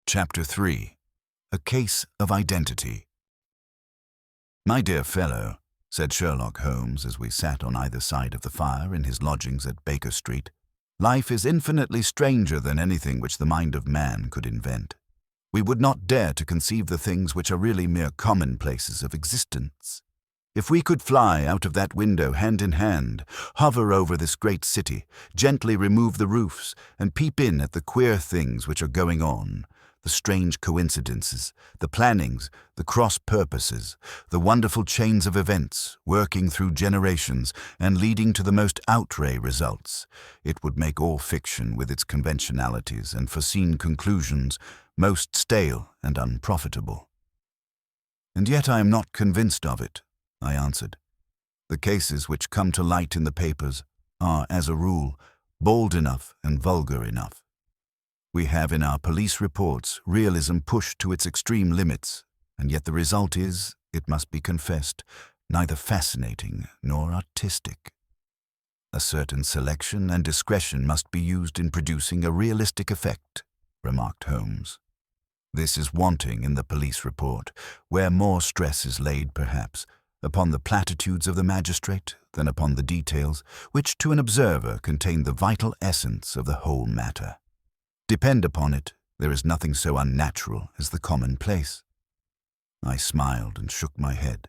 Chapter 3. A Case of Identity. "My dear fellow," said Sherlock Holmes as we sat on either side of the fire in his lodgings at Baker Street, "life is infinitely stranger than anything which the mind of man could invent. We would not dare to conceive the things which are really mere commonplaces of existence. If we could fly out of that window hand in hand, hover over this great city, gently remove the roofs, and peep in at the queer things which are going on, the strange coincidences, the plannings, the cross-purposes, the wonderful chains of events, working through generations and leading to the most outre results, it would make all fiction with its conventionalities and foreseen conclusions most stale and unprofitable." "And yet I am not convinced of it," I answered. "The cases which come to light in the papers are, as a rule, bold enough and vulgar enough. We have in our police reports realism pushed to its extreme limits, and yet the result is, it must be confessed, neither fascinating nor artistic. A certain selection and discretion must be used in producing a realistic effect," remarked Holmes. "This is wanting in the police report, where more stress is laid, perhaps, upon the platitudes of the magistrate than upon the details, which to an observer contain the vital essence of the whole matter. Depend upon it, there is nothing so unnatural as the commonplace." I smiled and shook my head.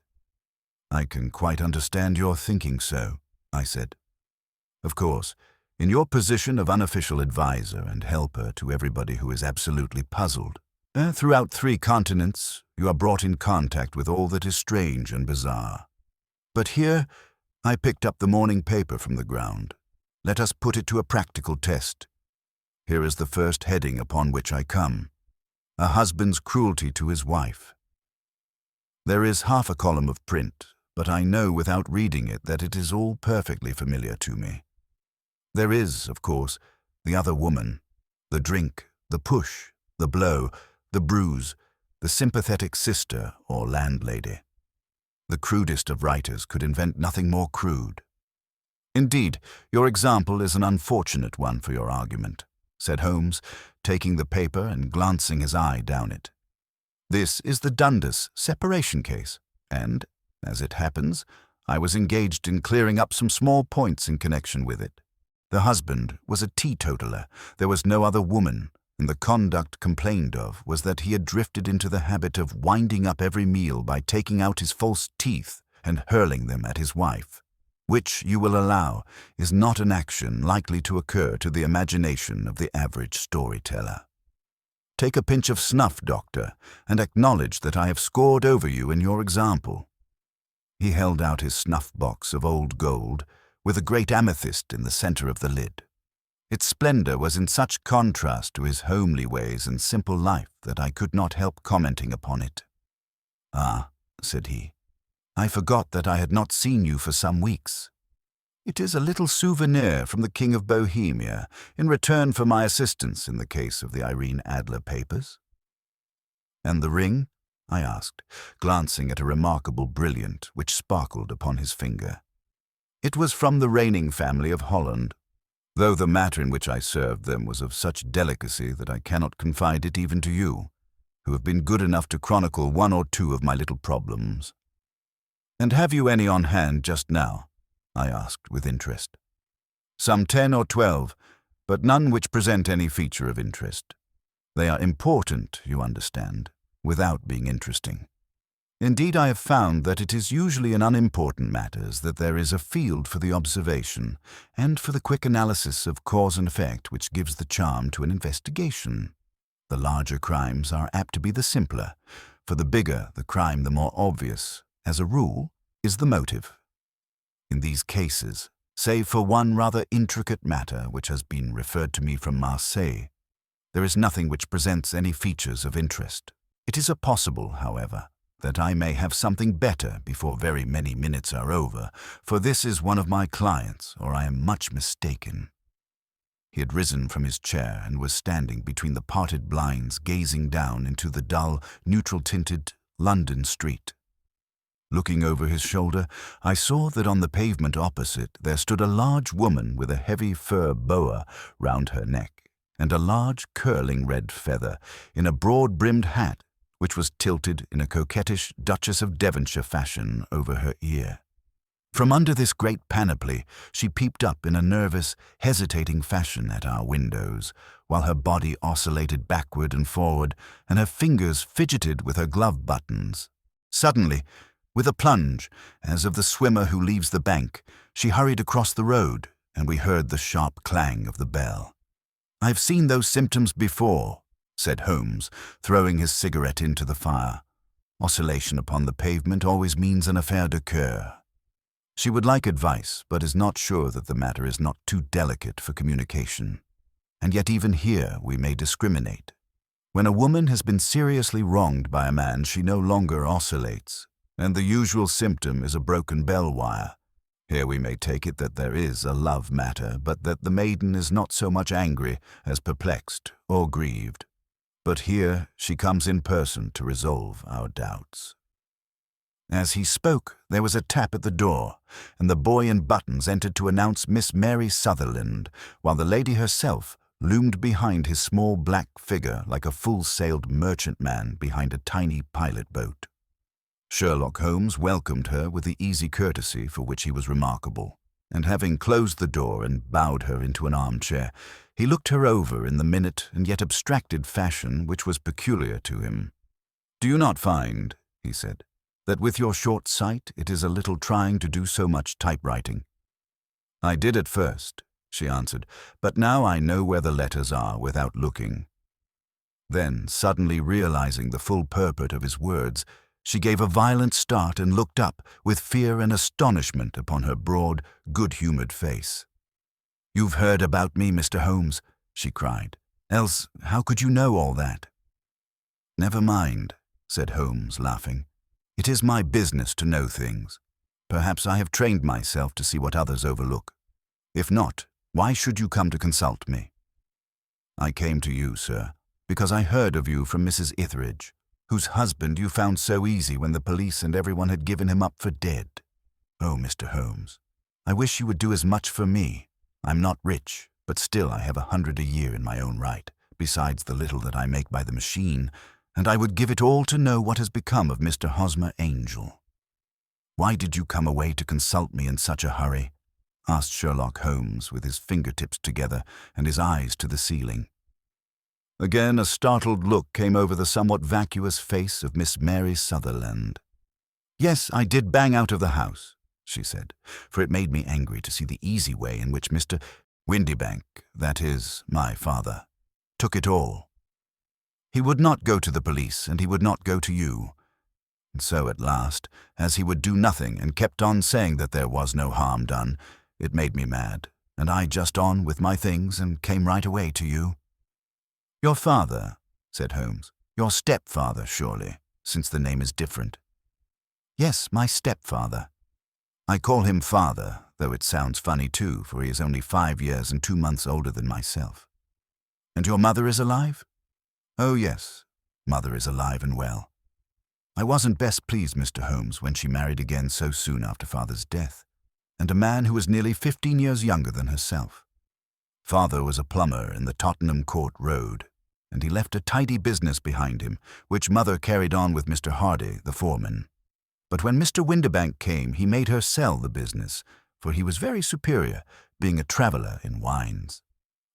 "I can quite understand your thinking so," I said. "Of course, in your position of unofficial advisor and helper to everybody who is absolutely puzzled, throughout 3 continents, you are brought in contact with all that is strange and bizarre. But here, I picked up the morning paper from the ground. Let us put it to a practical test. Here is the first heading upon which I come: A husband's cruelty to his wife. There is half a column of print, but I know without reading it that it is all perfectly familiar to me. There is, of course, the other woman, the drink, the push, the blow, the bruise, the sympathetic sister or landlady. The crudest of writers could invent nothing more crude. Indeed, your example is an unfortunate one for your argument," said Holmes, taking the paper and glancing his eye down it. "This is the Dundas separation case, and, as it happens, I was engaged in clearing up some small points in connection with it. The husband was a teetotaler, there was no other woman, and the conduct complained of was that he had drifted into the habit of winding up every meal by taking out his false teeth and hurling them at his wife, which, you will allow, is not an action likely to occur to the imagination of the average storyteller. Take a pinch of snuff, Doctor, and acknowledge that I have scored over you in your example." He held out his snuff-box of old gold, with a great amethyst in the center of the lid. Its splendor was in such contrast to his homely ways and simple life that I could not help commenting upon it. "Ah," said he, "I forgot that I had not seen you for some weeks. It is a little souvenir from the King of Bohemia in return for my assistance in the case of the Irene Adler papers." "And the ring?" I asked, glancing at a remarkable brilliant which sparkled upon his finger. "It was from the reigning family of Holland, though the matter in which I served them was of such delicacy that I cannot confide it even to you, who have been good enough to chronicle 1 or 2 of my little problems." "And have you any on hand just now?" I asked with interest. "Some 10 or 12, but none which present any feature of interest. They are important, you understand, without being interesting. Indeed, I have found that it is usually in unimportant matters that there is a field for the observation and for the quick analysis of cause and effect which gives the charm to an investigation. The larger crimes are apt to be the simpler, for the bigger the crime the more obvious, as a rule, is the motive. In these cases, save for one rather intricate matter which has been referred to me from Marseille, there is nothing which presents any features of interest. It is possible, however, that I may have something better before very many minutes are over, for this is one of my clients, or I am much mistaken." He had risen from his chair and was standing between the parted blinds, gazing down into the dull, neutral-tinted London street. Looking over his shoulder, I saw that on the pavement opposite there stood a large woman with a heavy fur boa round her neck and a large curling red feather in a broad-brimmed hat which was tilted in a coquettish Duchess of Devonshire fashion over her ear. From under this great panoply she peeped up in a nervous, hesitating fashion at our windows, while her body oscillated backward and forward, and her fingers fidgeted with her glove buttons. Suddenly, with a plunge, as of the swimmer who leaves the bank, she hurried across the road, and we heard the sharp clang of the bell. "I've seen those symptoms before," said Holmes, throwing his cigarette into the fire. "Oscillation upon the pavement always means an affaire de coeur." She would like advice, but is not sure that the matter is not too delicate for communication. And yet even here we may discriminate. When a woman has been seriously wronged by a man, she no longer oscillates, and the usual symptom is a broken bell wire. Here we may take it that there is a love matter, but that the maiden is not so much angry as perplexed or grieved. But here she comes in person to resolve our doubts. As he spoke, there was a tap at the door, and the boy in buttons entered to announce Miss Mary Sutherland, while the lady herself loomed behind his small black figure like a full-sailed merchantman behind a tiny pilot boat. Sherlock Holmes welcomed her with the easy courtesy for which he was remarkable, and having closed the door and bowed her into an armchair, he looked her over in the minute and yet abstracted fashion which was peculiar to him. "Do you not find," he said, "that with your short sight it is a little trying to do so much typewriting?" "I did at first," she answered, "but now I know where the letters are without looking." Then, suddenly realizing the full purport of his words, she gave a violent start and looked up with fear and astonishment upon her broad, good-humored face. "You've heard about me, Mr. Holmes," she cried. "Else how could you know all that?" "Never mind," said Holmes, laughing. "It is my business to know things. Perhaps I have trained myself to see what others overlook. If not, why should you come to consult me?" "I came to you, sir, because I heard of you from Mrs. Etheridge, whose husband you found so easy when the police and everyone had given him up for dead. Oh, Mr. Holmes, I wish you would do as much for me. I'm not rich, but still I have 100 a year in my own right, besides the little that I make by the machine, and I would give it all to know what has become of Mr. Hosmer Angel." "Why did you come away to consult me in such a hurry?" asked Sherlock Holmes, with his fingertips together and his eyes to the ceiling. Again a startled look came over the somewhat vacuous face of Miss Mary Sutherland. "Yes, I did bang out of the house," she said, "for it made me angry to see the easy way in which Mr. Windibank, that is, my father, took it all. He would not go to the police, and he would not go to you. And so at last, as he would do nothing and kept on saying that there was no harm done, it made me mad, and I just on with my things and came right away to you." "Your father," said Holmes. "Your stepfather, surely, since the name is different." "Yes, my stepfather. I call him father, though it sounds funny too, for he is only 5 years and 2 months older than myself." "And your mother is alive?" "Oh, yes, mother is alive and well. I wasn't best pleased, Mr. Holmes, when she married again so soon after father's death, and a man who was nearly 15 years younger than herself. Father was a plumber in the Tottenham Court Road, and he left a tidy business behind him, which mother carried on with Mr. Hardy, the foreman. But when Mr. Windibank came, he made her sell the business, for he was very superior, being a traveller in wines.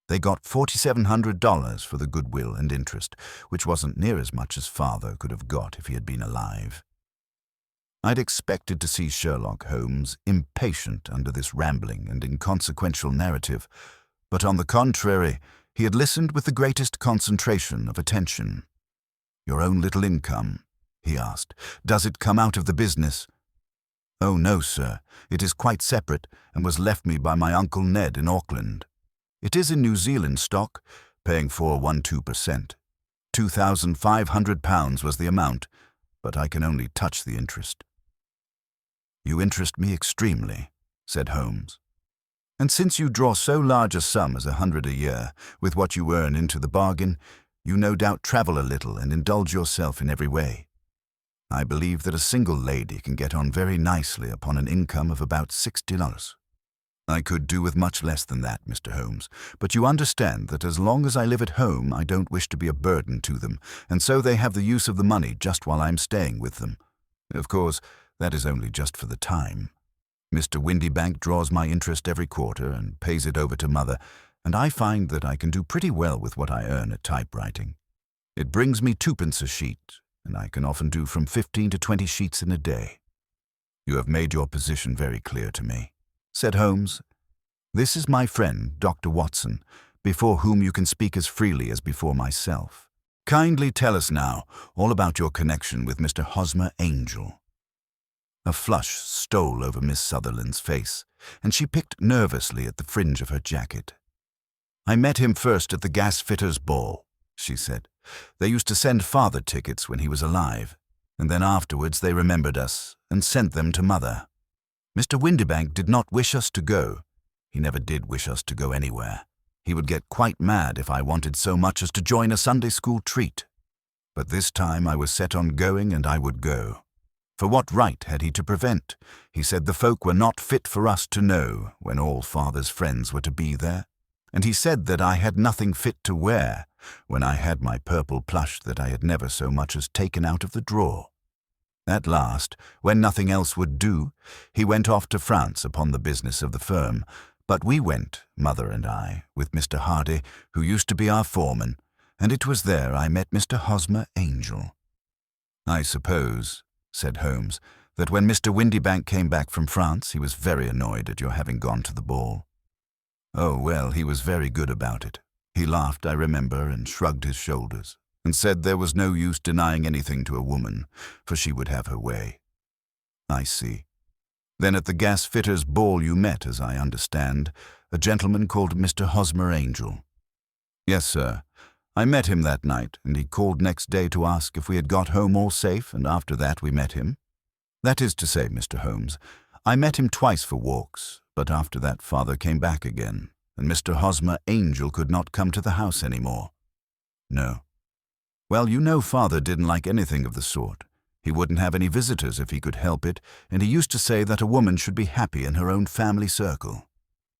They got $4,700 for the goodwill and interest, which wasn't near as much as father could have got if he had been alive." I'd expected to see Sherlock Holmes impatient under this rambling and inconsequential narrative, but on the contrary, he had listened with the greatest concentration of attention. "Your own little income?" he asked. "Does it come out of the business?" "Oh, no, sir. It is quite separate, and was left me by my Uncle Ned in Auckland. It is in New Zealand stock, paying 4.12%. £2,500 was the amount, but I can only touch the interest." "You interest me extremely," said Holmes. "And since you draw so large a sum as 100 a year, with what you earn into the bargain, you no doubt travel a little and indulge yourself in every way. I believe that a single lady can get on very nicely upon an income of about $60. I could do with much less than that, Mr. Holmes, but you understand that as long as I live at home, I don't wish to be a burden to them, and so they have the use of the money just while I'm staying with them. Of course, that is only just for the time. Mr. Windybank draws my interest every quarter and pays it over to Mother, and I find that I can do pretty well with what I earn at typewriting. It brings me 2p a sheet, and I can often do from 15 to 20 sheets in a day. You have made your position very clear to me, said Holmes. This is my friend, Dr. Watson, before whom you can speak as freely as before myself. Kindly tell us now all about your connection with Mr. Hosmer Angel. A flush stole over Miss Sutherland's face, and she picked nervously at the fringe of her jacket. I met him first at the gas-fitters' ball, she said. They used to send Father tickets when he was alive, and then afterwards they remembered us and sent them to Mother. Mr. Windybank did not wish us to go. He never did wish us to go anywhere. He would get quite mad if I wanted so much as to join a Sunday school treat. But this time I was set on going, and I would go. For what right had he to prevent? He said the folk were not fit for us to know when all Father's friends were to be there. And he said that I had nothing fit to wear when I had my purple plush that I had never so much as taken out of the drawer. At last, when nothing else would do, he went off to France upon the business of the firm, but we went, Mother and I, with Mr. Hardy, who used to be our foreman, and it was there I met Mr. Hosmer Angel. I suppose, said Holmes, that when Mr. Windybank came back from France, he was very annoyed at your having gone to the ball. Oh, well, he was very good about it. He laughed, I remember, and shrugged his shoulders, and said there was no use denying anything to a woman, for she would have her way. I see. Then at the gas-fitters' ball you met, as I understand, a gentleman called Mr. Hosmer Angel. Yes, sir. I met him that night, and he called next day to ask if we had got home all safe, and after that we met him. That is to say, Mr. Holmes, I met him twice for walks, but after that Father came back again, and Mr. Hosmer Angel could not come to the house any more. No. Well, you know Father didn't like anything of the sort. He wouldn't have any visitors if he could help it, and he used to say that a woman should be happy in her own family circle.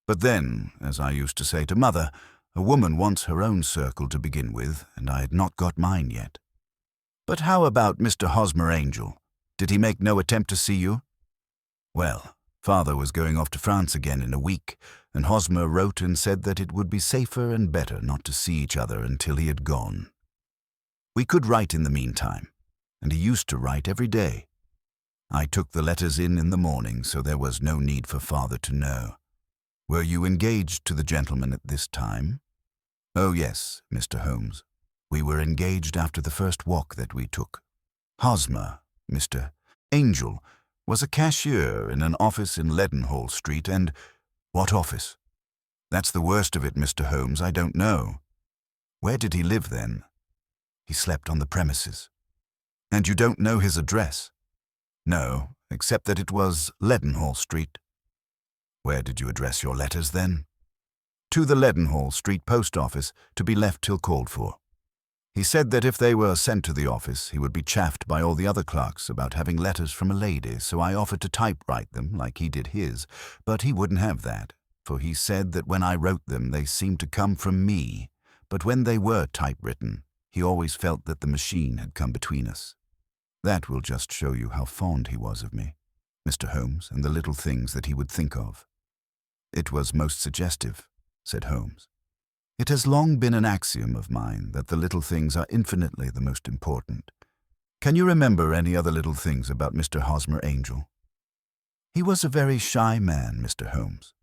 But then, as I used to say to Mother, a woman wants her own circle to begin with, and I had not got mine yet. But how about Mr. Hosmer Angel? Did he make no attempt to see you? Well, Father was going off to France again in a week, and Hosmer wrote and said that it would be safer and better not to see each other until he had gone. We could write in the meantime, and he used to write every day. I took the letters in the morning, so there was no need for Father to know. Were you engaged to the gentleman at this time? Oh, yes, Mr. Holmes. We were engaged after the first walk that we took. Hosmer, Mr. Angel, was a cashier in an office in Leadenhall Street, and— What office? That's the worst of it, Mr. Holmes, I don't know. Where did he live then? He slept on the premises. And you don't know his address? No, except that it was Leadenhall Street. Where did you address your letters then? To the Leadenhall Street post office, to be left till called for. He said that if they were sent to the office, he would be chaffed by all the other clerks about having letters from a lady, so I offered to typewrite them like he did his, but he wouldn't have that, for he said that when I wrote them they seemed to come from me, but when they were typewritten, he always felt that the machine had come between us. That will just show you how fond he was of me, Mr. Holmes, and the little things that he would think of. It was most suggestive, said Holmes. It has long been an axiom of mine that the little things are infinitely the most important. Can you remember any other little things about Mr. Hosmer Angel? He was a very shy man, Mr. Holmes.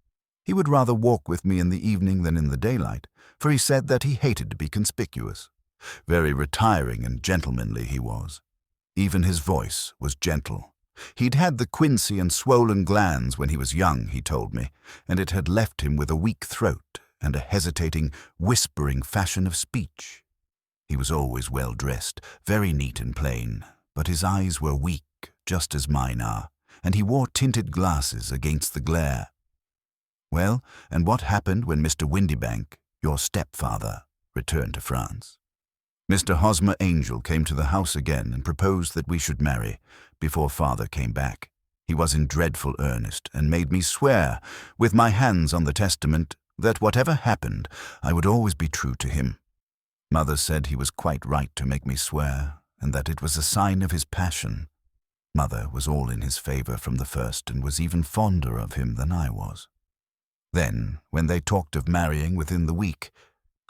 He would rather walk with me in the evening than in the daylight, for he said that he hated to be conspicuous. Very retiring and gentlemanly he was. Even his voice was gentle. He'd had the quinsy and swollen glands when he was young, he told me, and it had left him with a weak throat and a hesitating, whispering fashion of speech. He was always well dressed, very neat and plain, but his eyes were weak, just as mine are, and he wore tinted glasses against the glare. Well, and what happened when Mr. Windybank, your stepfather, returned to France? Mr. Hosmer Angel came to the house again and proposed that we should marry, before Father came back. He was in dreadful earnest, and made me swear, with my hands on the testament, that whatever happened, I would always be true to him. Mother said he was quite right to make me swear, and that it was a sign of his passion. Mother was all in his favor from the first, and was even fonder of him than I was. Then, when they talked of marrying within the week,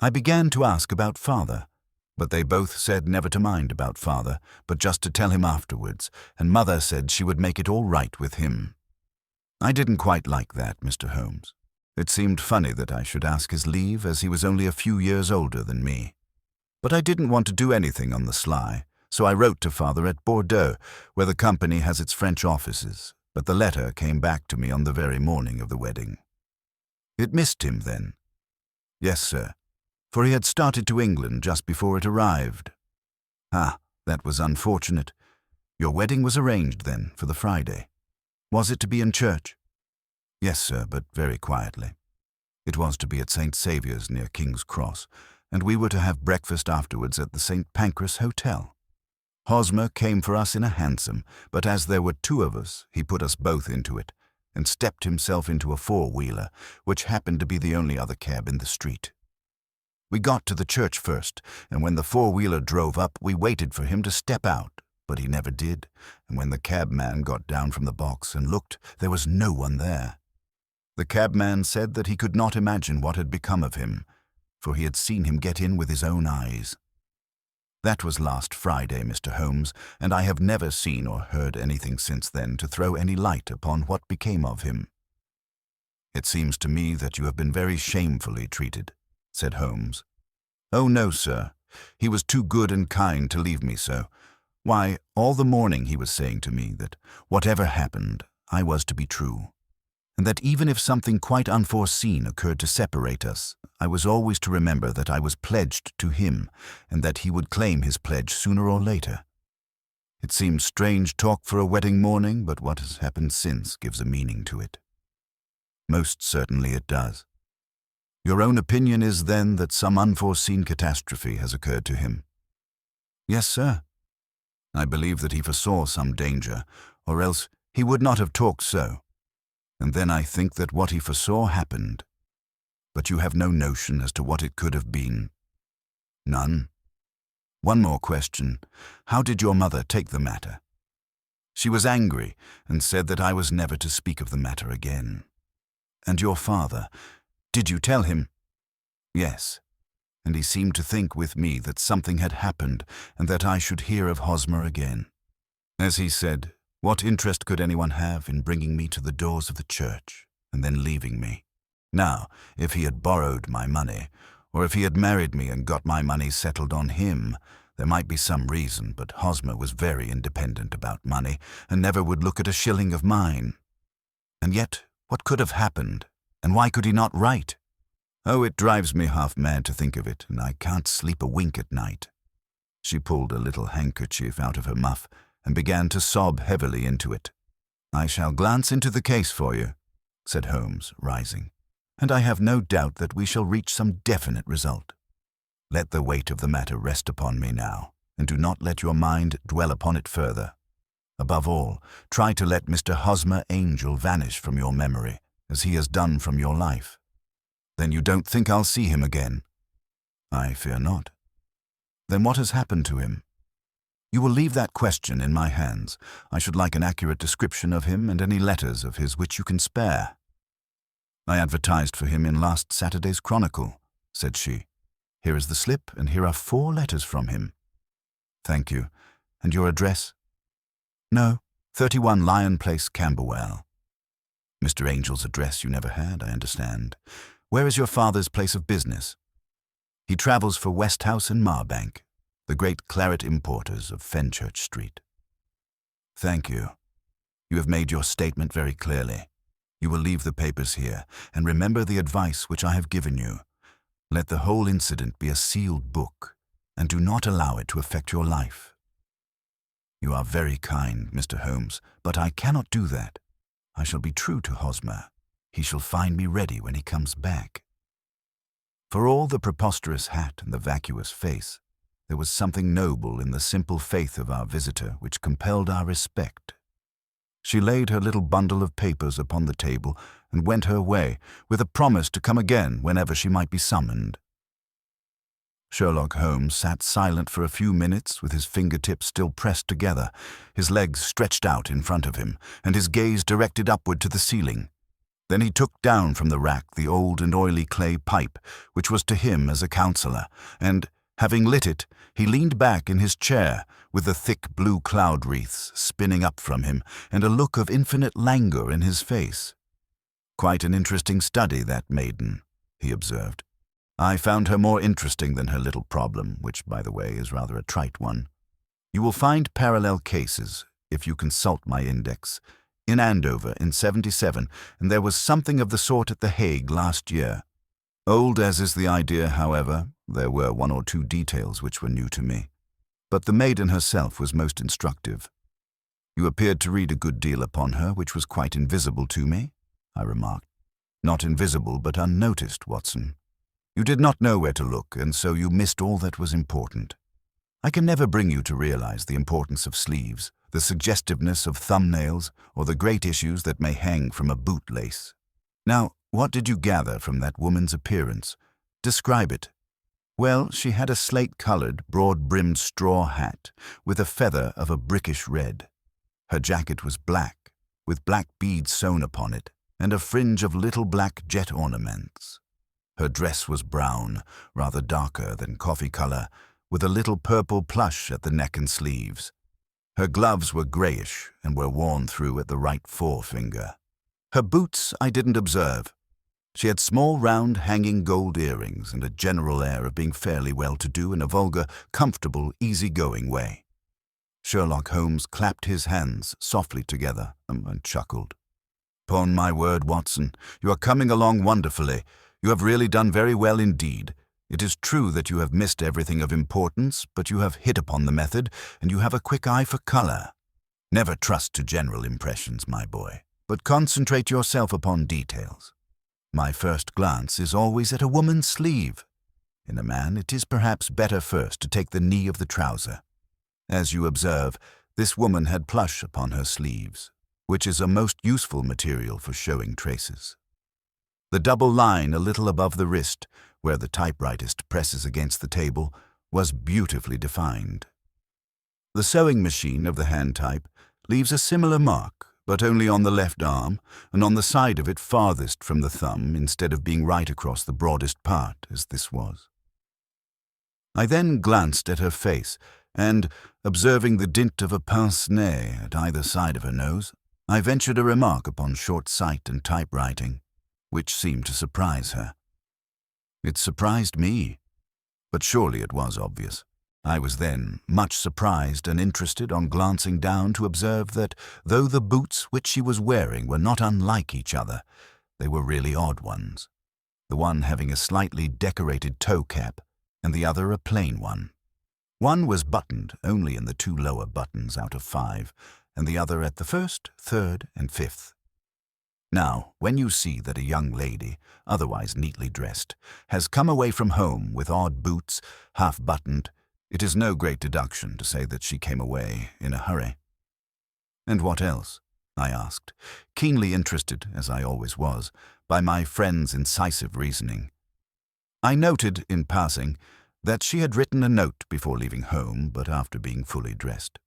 I began to ask about father, but they both said never to mind about father, but just to tell him afterwards, and Mother said she would make it all right with him. I didn't quite like that, Mr. Holmes. It seemed funny that I should ask his leave, as he was only a few years older than me. But I didn't want to do anything on the sly, so I wrote to father at Bordeaux, where the company has its French offices, but the letter came back to me on the very morning of the wedding. It missed him then. Yes, sir, for he had started to England just before it arrived. Ah, that was unfortunate. Your wedding was arranged, then, for the Friday. Was it to be in church? Yes, sir, but very quietly. It was to be at St. Saviour's near King's Cross, and we were to have breakfast afterwards at the St. Pancras Hotel. Hosmer came for us in a hansom, but as there were two of us, he put us both into it, and stepped himself into a four-wheeler, which happened to be the only other cab in the street. We got to the church first, and when the four-wheeler drove up, we waited for him to step out, but he never did, and when the cabman got down from the box and looked, there was no one there. The cabman said that he could not imagine what had become of him, for he had seen him get in with his own eyes. That was last Friday, Mr. Holmes, and I have never seen or heard anything since then to throw any light upon what became of him. It seems to me that you have been very shamefully treated, said Holmes. Oh, no, sir. He was too good and kind to leave me so. Why, all the morning he was saying to me that, whatever happened, I was to be true, and that even if something quite unforeseen occurred to separate us, I was always to remember that I was pledged to him, and that he would claim his pledge sooner or later. It seems strange talk for a wedding morning, but what has happened since gives a meaning to it. Most certainly it does. Your own opinion is, then, that some unforeseen catastrophe has occurred to him? Yes, sir. I believe that he foresaw some danger, or else he would not have talked so. And then I think that what he foresaw happened. But you have no notion as to what it could have been? None? One more question. How did your mother take the matter? She was angry, and said that I was never to speak of the matter again. And your father, did you tell him? Yes, and he seemed to think with me that something had happened, and that I should hear of Hosmer again. As he said, what interest could anyone have in bringing me to the doors of the church, and then leaving me? Now, if he had borrowed my money, or if he had married me and got my money settled on him, there might be some reason, but Hosmer was very independent about money, and never would look at a shilling of mine. And yet, what could have happened, and why could he not write? Oh, it drives me half mad to think of it, and I can't sleep a wink at night. She pulled a little handkerchief out of her muff, and began to sob heavily into it. I shall glance into the case for you, said Holmes, rising, and I have no doubt that we shall reach some definite result. Let the weight of the matter rest upon me now, and do not let your mind dwell upon it further. Above all, try to let Mr. Hosmer Angel vanish from your memory, as he has done from your life. Then you don't think I'll see him again? I fear not. Then what has happened to him? You will leave that question in my hands. I should like an accurate description of him and any letters of his which you can spare. I advertised for him in last Saturday's Chronicle, said she. Here is the slip, and here are 4 letters from him. Thank you. And your address? No, 31 Lion Place, Camberwell. Mr. Angel's address you never had, I understand. Where is your father's place of business? He travels for Westhouse and Marbank, the great claret importers of Fenchurch Street. Thank you. You have made your statement very clearly. You will leave the papers here, and remember the advice which I have given you. Let the whole incident be a sealed book, and do not allow it to affect your life. You are very kind, Mr. Holmes, but I cannot do that. I shall be true to Hosmer. He shall find me ready when he comes back. For all the preposterous hat and the vacuous face, there was something noble in the simple faith of our visitor which compelled our respect. She laid her little bundle of papers upon the table and went her way, with a promise to come again whenever she might be summoned. Sherlock Holmes sat silent for a few minutes with his fingertips still pressed together, his legs stretched out in front of him, and his gaze directed upward to the ceiling. Then he took down from the rack the old and oily clay pipe, which was to him as a counsellor, and, having lit it, he leaned back in his chair, with the thick blue cloud wreaths spinning up from him, and a look of infinite languor in his face. "Quite an interesting study, that maiden," he observed. "I found her more interesting than her little problem, which, by the way, is rather a trite one. You will find parallel cases, if you consult my index, in Andover in '77, and there was something of the sort at The Hague last year. Old as is the idea, however, there were one or two details which were new to me. But the maiden herself was most instructive." "You appeared to read a good deal upon her, which was quite invisible to me," I remarked. "Not invisible, but unnoticed, Watson. You did not know where to look, and so you missed all that was important. I can never bring you to realize the importance of sleeves, the suggestiveness of thumbnails, or the great issues that may hang from a bootlace. Now, what did you gather from that woman's appearance? Describe it." "Well, she had a slate-colored, broad-brimmed straw hat, with a feather of a brickish red. Her jacket was black, with black beads sewn upon it, and a fringe of little black jet ornaments. Her dress was brown, rather darker than coffee color, with a little purple plush at the neck and sleeves. Her gloves were grayish and were worn through at the right forefinger. Her boots I didn't observe. She had small, round, hanging gold earrings and a general air of being fairly well-to-do in a vulgar, comfortable, easy-going way." Sherlock Holmes clapped his hands softly together and chuckled. "'Pon my word, Watson, you are coming along wonderfully. You have really done very well indeed. It is true that you have missed everything of importance, but you have hit upon the method, and you have a quick eye for color. Never trust to general impressions, my boy, but concentrate yourself upon details. My first glance is always at a woman's sleeve. In a man, it is perhaps better first to take the knee of the trouser. As you observe, this woman had plush upon her sleeves, which is a most useful material for showing traces. The double line a little above the wrist, where the typewritist presses against the table, was beautifully defined. The sewing machine of the hand type leaves a similar mark, but only on the left arm, and on the side of it farthest from the thumb, instead of being right across the broadest part, as this was. I then glanced at her face, and, observing the dint of a pince-nez at either side of her nose, I ventured a remark upon short sight and typewriting, which seemed to surprise her. It surprised me, but surely it was obvious. I was then much surprised and interested on glancing down to observe that, though the boots which she was wearing were not unlike each other, they were really odd ones, the one having a slightly decorated toe cap, and the other a plain one. One was buttoned only in the 2 lower buttons out of 5, and the other at the 1st, 3rd, and 5th. Now, when you see that a young lady, otherwise neatly dressed, has come away from home with odd boots, half-buttoned, it is no great deduction to say that she came away in a hurry. "And what else?" I asked, keenly interested, as I always was, by my friend's incisive reasoning. I noted, in passing, that she had written a note before leaving home, but after being fully dressed.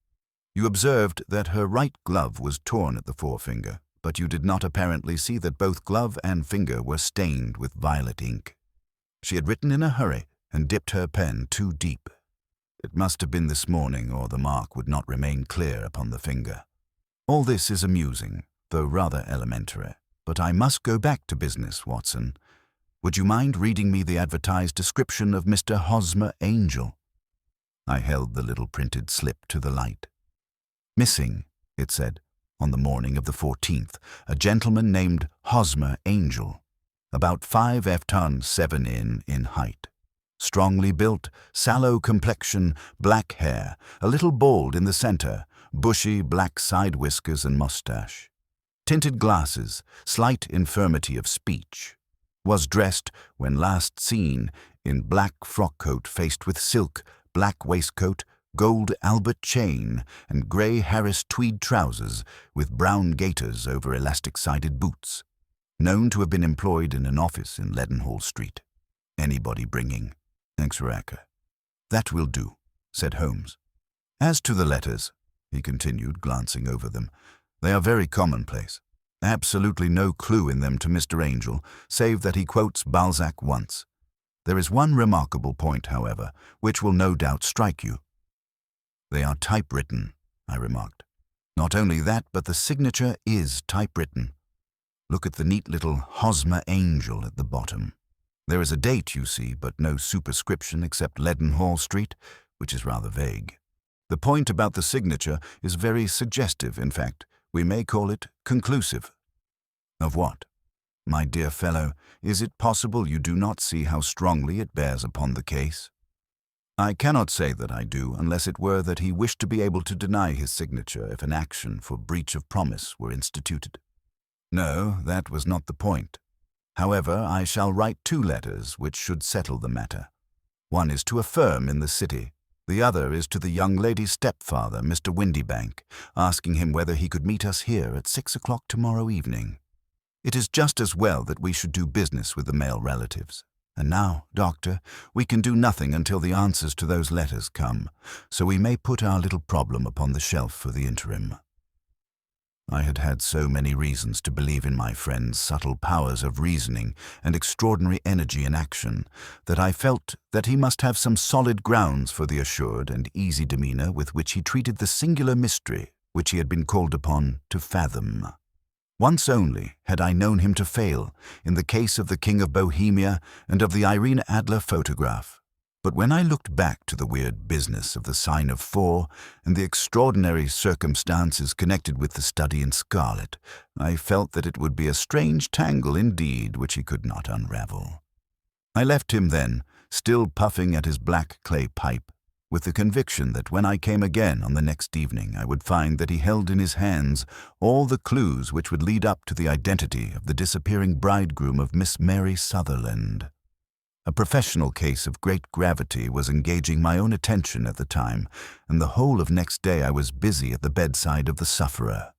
You observed that her right glove was torn at the forefinger, but you did not apparently see that both glove and finger were stained with violet ink. She had written in a hurry and dipped her pen too deep. It must have been this morning, or the mark would not remain clear upon the finger. All this is amusing, though rather elementary, but I must go back to business, Watson. Would you mind reading me the advertised description of Mr. Hosmer Angel?" I held the little printed slip to the light. "Missing," it said, "on the morning of the 14th, a gentleman named Hosmer Angel, about 5 ft. 7 in height. Strongly built, sallow complexion, black hair, a little bald in the center, bushy black side whiskers and mustache. Tinted glasses, slight infirmity of speech. Was dressed, when last seen, in black frock coat faced with silk, black waistcoat, gold Albert chain, and grey Harris tweed trousers with brown gaiters over elastic-sided boots, known to have been employed in an office in Leadenhall Street. Anybody bringing? Thanks, Sir Arthur. That will do, said Holmes. As to the letters, he continued, glancing over them, they are very commonplace. Absolutely no clue in them to Mr. Angel, save that he quotes Balzac once. There is one remarkable point, however, which will no doubt strike you. They are typewritten, I remarked. Not only that, but the signature is typewritten. Look at the neat little Hosmer Angel at the bottom. There is a date, you see, but no superscription except Leadenhall Street, which is rather vague. The point about the signature is very suggestive, in fact. We may call it conclusive. Of what? My dear fellow, is it possible you do not see how strongly it bears upon the case? I cannot say that I do, unless it were that he wished to be able to deny his signature if an action for breach of promise were instituted. No, that was not the point. However, I shall write 2 letters which should settle the matter. One is to a firm in the city. The other is to the young lady's stepfather, Mr. Windybank, asking him whether he could meet us here at 6 o'clock tomorrow evening. It is just as well that we should do business with the male relatives. And now, Doctor, we can do nothing until the answers to those letters come, so we may put our little problem upon the shelf for the interim. I had had so many reasons to believe in my friend's subtle powers of reasoning and extraordinary energy in action that I felt that he must have some solid grounds for the assured and easy demeanor with which he treated the singular mystery which he had been called upon to fathom. Once only had I known him to fail in the case of the King of Bohemia and of the Irene Adler photograph. But when I looked back to the weird business of the sign of 4 and the extraordinary circumstances connected with the study in scarlet, I felt that it would be a strange tangle indeed which he could not unravel. I left him then, still puffing at his black clay pipe, with the conviction that when I came again on the next evening I would find that he held in his hands all the clues which would lead up to the identity of the disappearing bridegroom of Miss Mary Sutherland. A professional case of great gravity was engaging my own attention at the time, and the whole of next day I was busy at the bedside of the sufferer.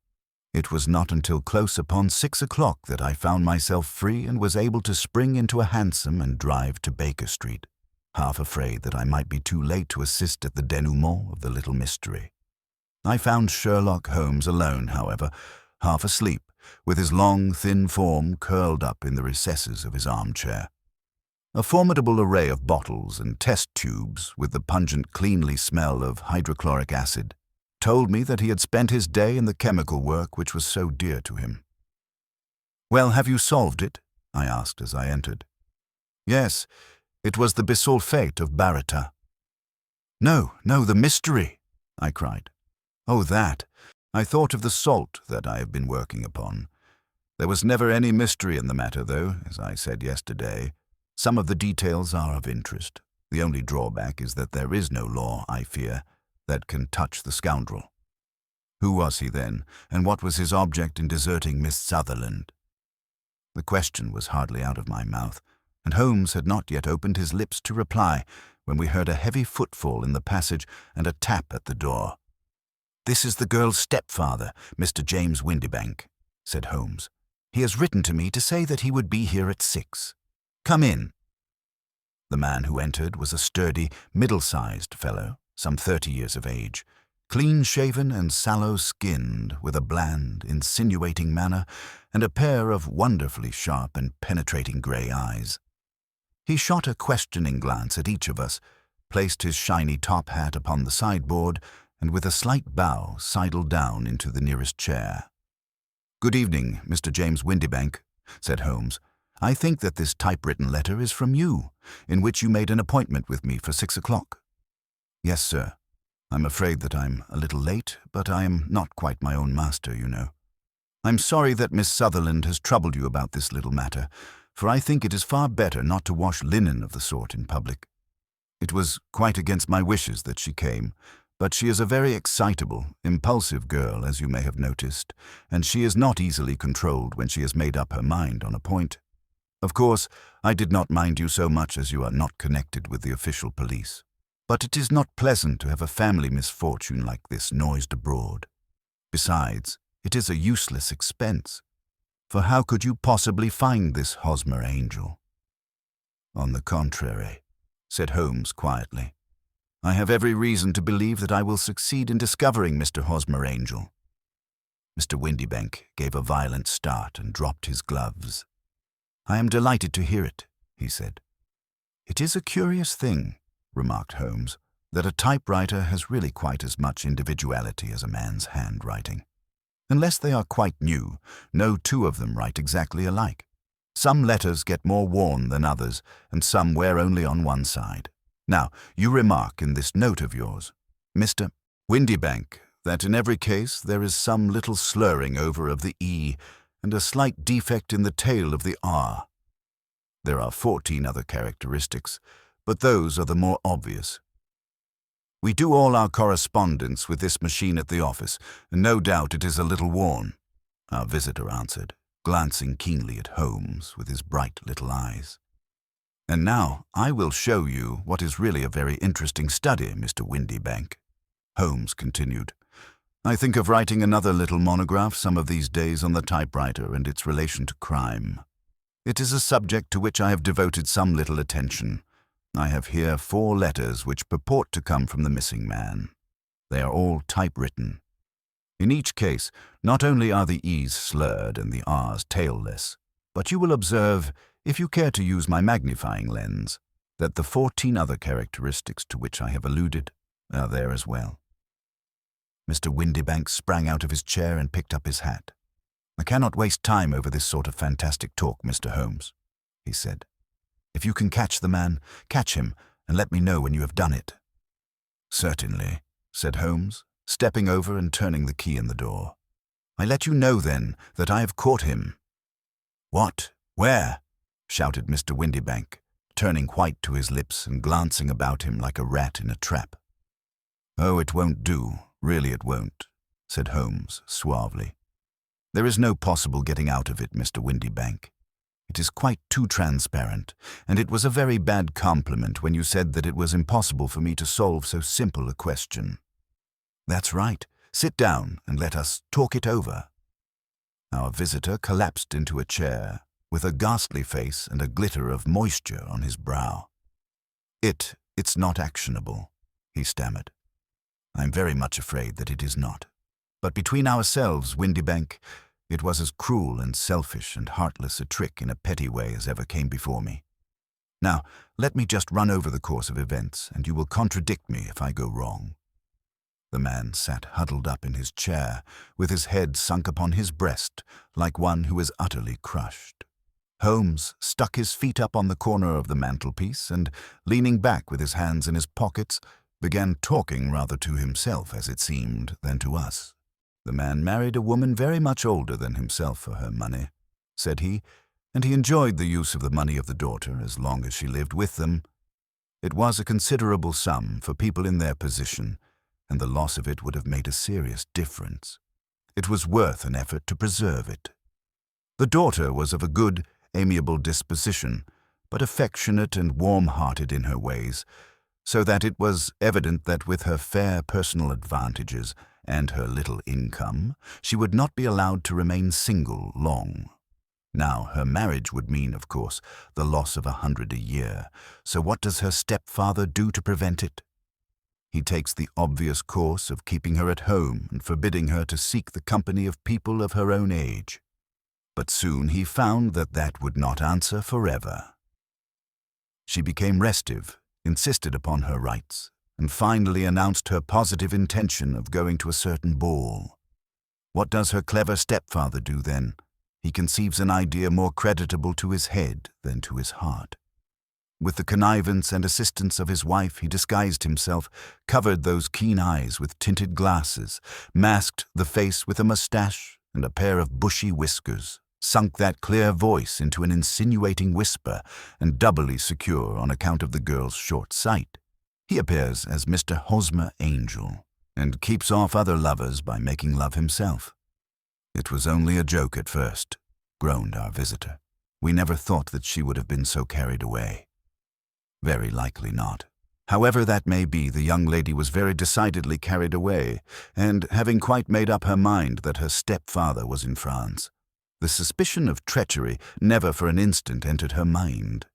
It was not until close upon 6 o'clock that I found myself free and was able to spring into a hansom and drive to Baker Street, half afraid that I might be too late to assist at the denouement of the little mystery. I found Sherlock Holmes alone, however, half asleep, with his long, thin form curled up in the recesses of his armchair. A formidable array of bottles and test tubes, with the pungent, cleanly smell of hydrochloric acid, told me that he had spent his day in the chemical work which was so dear to him. "Well, have you solved it?" I asked as I entered. "Yes, it was the bisulfate of baryta." No, the mystery," I cried. "Oh, that. I thought of the salt that I have been working upon. There was never any mystery in the matter, though, as I said yesterday. Some of the details are of interest. The only drawback is that there is no law, I fear, that can touch the scoundrel. Who was he then, and what was his object in deserting Miss Sutherland?" The question was hardly out of my mouth, and Holmes had not yet opened his lips to reply when we heard a heavy footfall in the passage and a tap at the door. "This is the girl's stepfather, Mr. James Windybank," said Holmes. "He has written to me to say that he would be here at 6. Come in." The man who entered was a sturdy, middle-sized fellow, some 30 years of age, clean-shaven and sallow-skinned, with a bland, insinuating manner and a pair of wonderfully sharp and penetrating grey eyes. He shot a questioning glance at each of us, placed his shiny top hat upon the sideboard, and with a slight bow sidled down into the nearest chair. "Good evening, Mr. James Windybank," said Holmes. "I think that this typewritten letter is from you, in which you made an appointment with me for 6 o'clock. "Yes, sir. I'm afraid that I'm a little late, but I am not quite my own master, you know. I'm sorry that Miss Sutherland has troubled you about this little matter, for I think it is far better not to wash linen of the sort in public. It was quite against my wishes that she came, but she is a very excitable, impulsive girl, as you may have noticed, and she is not easily controlled when she has made up her mind on a point. Of course, I did not mind you so much as you are not connected with the official police. But it is not pleasant to have a family misfortune like this noised abroad. Besides, it is a useless expense, for how could you possibly find this Hosmer angel?" "On the contrary," said Holmes quietly, "I have every reason to believe that I will succeed in discovering Mr. Hosmer Angel." Mr. Windybank gave a violent start and dropped his gloves. "I am delighted to hear it," he said. "It is a curious thing," remarked Holmes, "that a typewriter has really quite as much individuality as a man's handwriting. Unless they are quite new, no two of them write exactly alike. Some letters get more worn than others, and some wear only on one side. Now, you remark in this note of yours, Mr. Windybank, that in every case there is some little slurring over of the E and a slight defect in the tail of the R. There are 14 other characteristics, but those are the more obvious. We do all our correspondence with this machine at the office, and no doubt it is a little worn," our visitor answered, glancing keenly at Holmes with his bright little eyes. "And now I will show you what is really a very interesting study, Mr. Windybank," Holmes continued. "I think of writing another little monograph some of these days on the typewriter and its relation to crime. It is a subject to which I have devoted some little attention. I have here 4 letters which purport to come from the missing man. They are all typewritten. In each case, not only are the E's slurred and the R's tailless, but you will observe, if you care to use my magnifying lens, that the 14 other characteristics to which I have alluded are there as well." Mr. Windybank sprang out of his chair and picked up his hat. "I cannot waste time over this sort of fantastic talk, Mr. Holmes," he said. "If you can catch the man, catch him, and let me know when you have done it." "Certainly," said Holmes, stepping over and turning the key in the door. "I let you know, then, that I have caught him." "What? Where?" shouted Mr. Windybank, turning white to his lips and glancing about him like a rat in a trap. "Oh, it won't do, really it won't," said Holmes suavely. "There is no possible getting out of it, Mr. Windybank. It is quite too transparent, and it was a very bad compliment when you said that it was impossible for me to solve so simple a question." "That's right. Sit down and let us talk it over." Our visitor collapsed into a chair, with a ghastly face and a glitter of moisture on his brow. It's not actionable," he stammered. "I'm very much afraid that it is not. But between ourselves, Windybank, it was as cruel and selfish and heartless a trick in a petty way as ever came before me. Now, let me just run over the course of events, and you will contradict me if I go wrong." The man sat huddled up in his chair, with his head sunk upon his breast, like one who is utterly crushed. Holmes stuck his feet up on the corner of the mantelpiece and, leaning back with his hands in his pockets, began talking rather to himself, as it seemed, than to us. "The man married a woman very much older than himself for her money," said he, "and he enjoyed the use of the money of the daughter as long as she lived with them. It was a considerable sum for people in their position, and the loss of it would have made a serious difference. It was worth an effort to preserve it. The daughter was of a good, amiable disposition, but affectionate and warm-hearted in her ways, so that it was evident that with her fair personal advantages and her little income, she would not be allowed to remain single long. Now, her marriage would mean, of course, the loss of 100 a year, so what does her stepfather do to prevent it? He takes the obvious course of keeping her at home and forbidding her to seek the company of people of her own age. But soon he found that that would not answer forever. She became restive, insisted upon her rights, and finally announced her positive intention of going to a certain ball. What does her clever stepfather do then? He conceives an idea more creditable to his head than to his heart. With the connivance and assistance of his wife, he disguised himself, covered those keen eyes with tinted glasses, masked the face with a moustache and a pair of bushy whiskers, sunk that clear voice into an insinuating whisper, and doubly secure on account of the girl's short sight. He appears as Mr. Hosmer Angel, and keeps off other lovers by making love himself. "It was only a joke at first," groaned our visitor. "We never thought that she would have been so carried away." "Very likely not. However that may be, the young lady was very decidedly carried away, and having quite made up her mind that her stepfather was in France, the suspicion of treachery never for an instant entered her mind.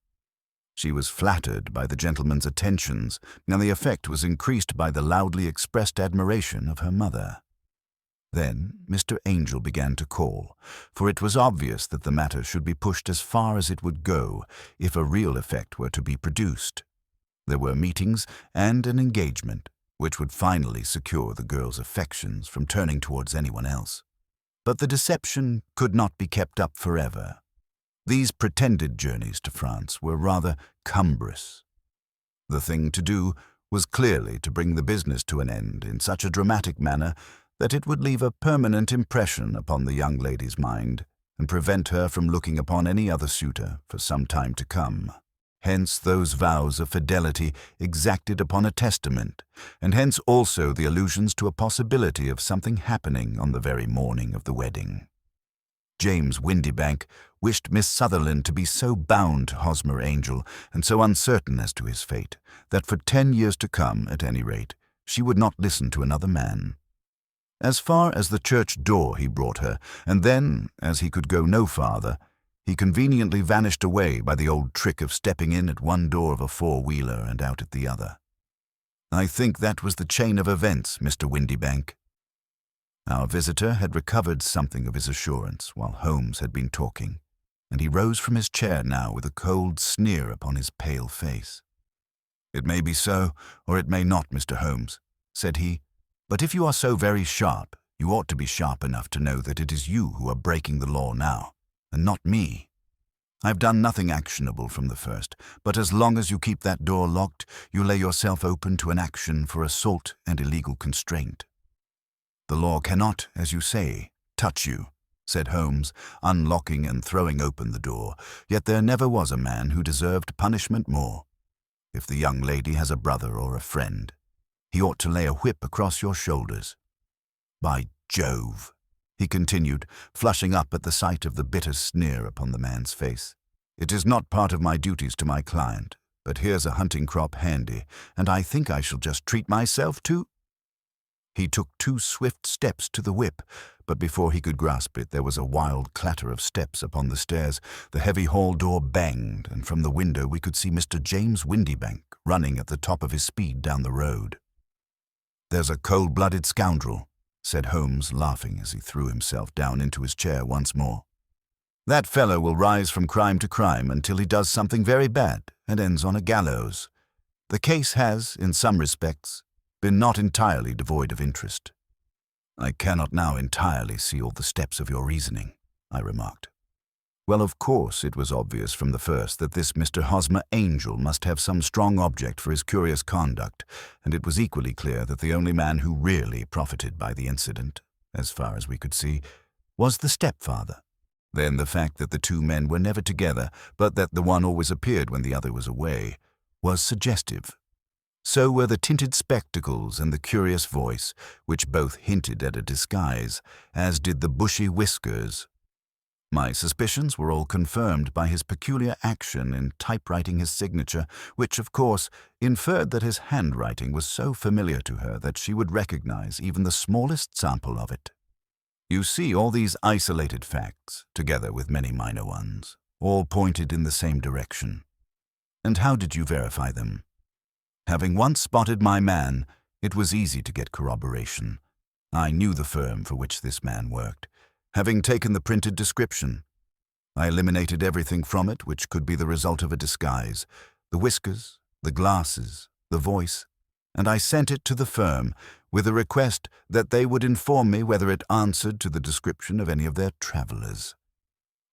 She was flattered by the gentleman's attentions, and the effect was increased by the loudly expressed admiration of her mother. Then Mr. Angel began to call, for it was obvious that the matter should be pushed as far as it would go if a real effect were to be produced. There were meetings and an engagement, which would finally secure the girl's affections from turning towards anyone else. But the deception could not be kept up forever. These pretended journeys to France were rather cumbrous. The thing to do was clearly to bring the business to an end in such a dramatic manner that it would leave a permanent impression upon the young lady's mind and prevent her from looking upon any other suitor for some time to come. Hence those vows of fidelity exacted upon a testament, and hence also the allusions to a possibility of something happening on the very morning of the wedding. James Windybank wished Miss Sutherland to be so bound to Hosmer Angel and so uncertain as to his fate, that for 10 years to come, at any rate, she would not listen to another man. As far as the church door he brought her, and then, as he could go no farther, he conveniently vanished away by the old trick of stepping in at one door of a four-wheeler and out at the other. I think that was the chain of events, Mr. Windybank. Our visitor had recovered something of his assurance while Holmes had been talking, and he rose from his chair now with a cold sneer upon his pale face. "It may be so, or it may not, Mr. Holmes," said he, "but if you are so very sharp, you ought to be sharp enough to know that it is you who are breaking the law now, and not me. I've done nothing actionable from the first, but as long as you keep that door locked, you lay yourself open to an action for assault and illegal constraint. The law cannot, as you say, touch you," said Holmes, unlocking and throwing open the door, "yet there never was a man who deserved punishment more. If the young lady has a brother or a friend, he ought to lay a whip across your shoulders. By Jove," he continued, flushing up at the sight of the bitter sneer upon the man's face, "it is not part of my duties to my client, but here's a hunting crop handy, and I think I shall just treat myself to—" He took 2 swift steps to the whip, but before he could grasp it there was a wild clatter of steps upon the stairs, the heavy hall door banged, and from the window we could see Mr. James Windybank running at the top of his speed down the road. "There's a cold-blooded scoundrel," said Holmes, laughing as he threw himself down into his chair once more. "That fellow will rise from crime to crime until he does something very bad and ends on a gallows. The case has, in some respects, been not entirely devoid of interest." "I cannot now entirely see all the steps of your reasoning," I remarked. "Well, of course, it was obvious from the first that this Mr. Hosmer Angel must have some strong object for his curious conduct, and it was equally clear that the only man who really profited by the incident, as far as we could see, was the stepfather. Then the fact that the 2 men were never together, but that the one always appeared when the other was away, was suggestive. So were the tinted spectacles and the curious voice, which both hinted at a disguise, as did the bushy whiskers. My suspicions were all confirmed by his peculiar action in typewriting his signature, which, of course, inferred that his handwriting was so familiar to her that she would recognize even the smallest sample of it. You see, all these isolated facts, together with many minor ones, all pointed in the same direction. And how did you verify them? Having once spotted my man, it was easy to get corroboration. I knew the firm for which this man worked, having taken the printed description. I eliminated everything from it which could be the result of a disguise, the whiskers, the glasses, the voice, and I sent it to the firm with a request that they would inform me whether it answered to the description of any of their travellers.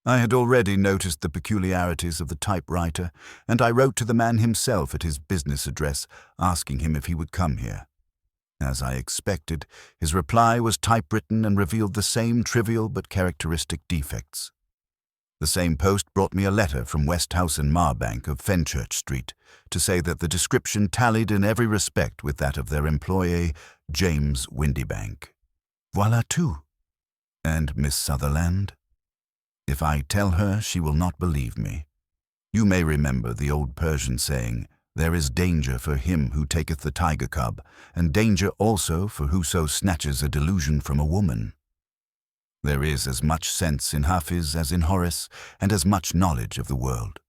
I had already noticed the peculiarities of the typewriter, and I wrote to the man himself at his business address, asking him if he would come here. As I expected, his reply was typewritten and revealed the same trivial but characteristic defects. The same post brought me a letter from Westhouse and Marbank of Fenchurch Street to say that the description tallied in every respect with that of their employé, James Windybank. Voilà tout. And Miss Sutherland? If I tell her, she will not believe me. You may remember the old Persian saying, There is danger for him who taketh the tiger cub, and danger also for whoso snatches a delusion from a woman. There is as much sense in Hafiz as in Horace, and as much knowledge of the world.